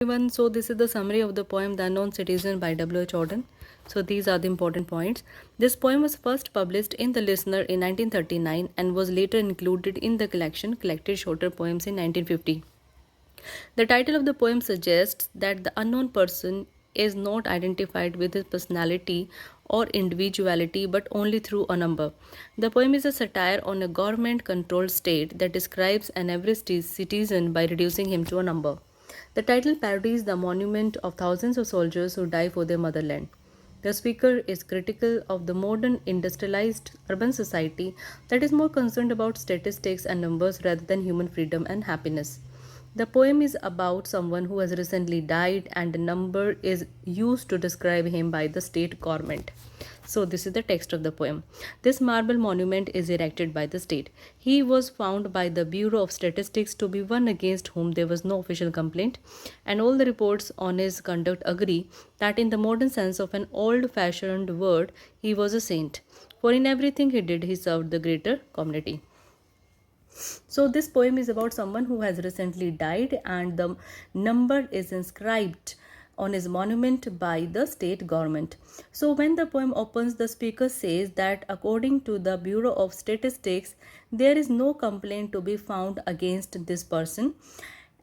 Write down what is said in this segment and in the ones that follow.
Everyone, so this is the summary of the poem The Unknown Citizen by W.H Auden. So these are the important points. This poem was first published in The Listener in 1939 and was later included in the collection Collected Shorter Poems in 1950. The title of the poem suggests that the unknown person is not identified with his personality or individuality but only through a number. The poem is a satire on a government controlled state that describes an average citizen by reducing him to a number. The title parodies the monument of thousands of soldiers who die for their motherland. The speaker is critical of the modern industrialized urban society that is more concerned about statistics and numbers rather than human freedom and happiness. The poem is about someone who has recently died, and the number is used to describe him by the state government. So, this is the text of the poem. This marble monument is erected by the state. He was found by the Bureau of Statistics to be one against whom there was no official complaint, and all the reports on his conduct agree that, in the modern sense of an old fashioned word, he was a saint. For in everything he did, he served the greater community. So this poem is about someone who has recently died, and the number is inscribed on his monument by the state government. So when the poem opens, the speaker says that according to the Bureau of Statistics, there is no complaint to be found against this person,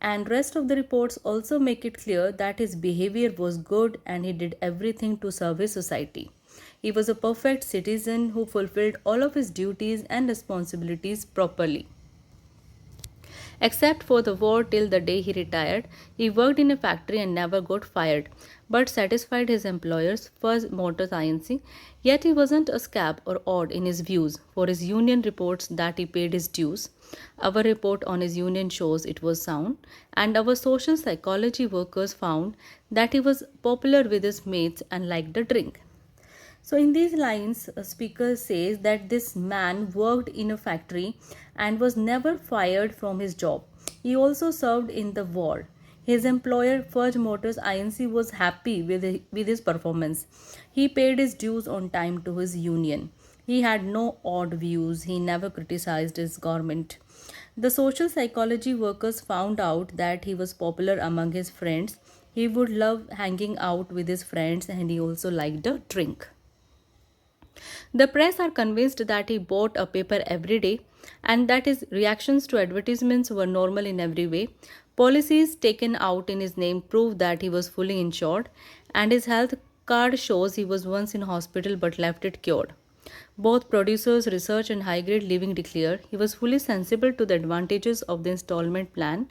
and rest of the reports also make it clear that his behavior was good and he did everything to serve his society. He was a perfect citizen who fulfilled all of his duties and responsibilities properly. Except for the war till the day he retired, he worked in a factory and never got fired, but satisfied his employers, First Motors Inc. Yet he wasn't a scab or odd in his views, for his union reports that he paid his dues. Our report on his union shows it was sound, and our social psychology workers found that he was popular with his mates and liked a drink. So, in these lines, a speaker says that this man worked in a factory and was never fired from his job. He also served in the war. His employer, Ford Motors Inc., was happy with his performance. He paid his dues on time to his union. He had no odd views. He never criticized his government. The social psychology workers found out that he was popular among his friends. He would love hanging out with his friends, and he also liked a drink. The press are convinced that he bought a paper every day and that his reactions to advertisements were normal in every way. Policies taken out in his name prove that he was fully insured, and his health card shows he was once in hospital but left it cured. Both producers, research, and high grade living declare he was fully sensible to the advantages of the installment plan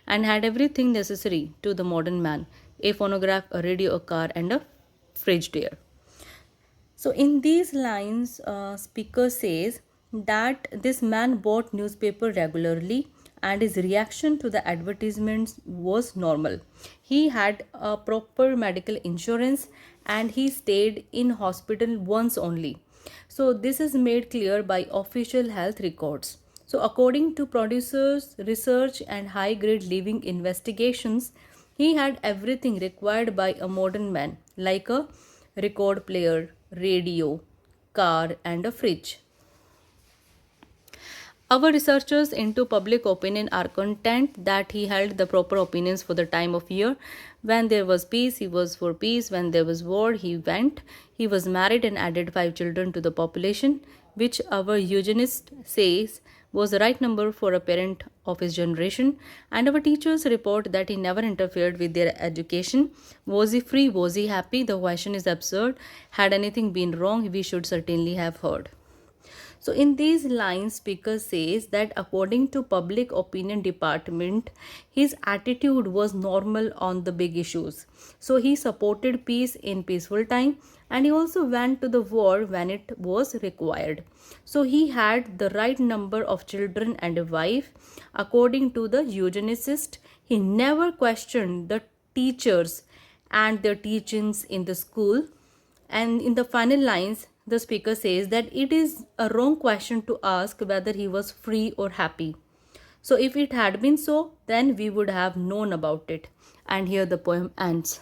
and had everything necessary to the modern man: a phonograph, a radio, a car, and a fridge there. So in these lines, speaker says that this man bought newspaper regularly and his reaction to the advertisements was normal. He had a proper medical insurance and he stayed in hospital once only. So this is made clear by official health records. So according to producers, research, and high grade living investigations, he had everything required by a modern man, like a record player, radio, car, and a fridge. Our researchers into public opinion are content that he held the proper opinions for the time of year. When there was peace, he was for peace. When there was war, he went. He was married and added 5 children to the population, which our eugenist says was the right number for a parent of his generation. And our teachers report that he never interfered with their education. Was he free? Was he happy? The question is absurd. Had anything been wrong, we should certainly have heard. So in these lines, speaker says that according to public opinion department, his attitude was normal on the big issues. So he supported peace in peaceful time, and he also went to the war when it was required. So he had the right number of children and a wife. According to the eugenicist, he never questioned the teachers and their teachings in the school. And in the final lines, the speaker says that it is a wrong question to ask whether he was free or happy. So if it had been so, then we would have known about it. And here the poem ends.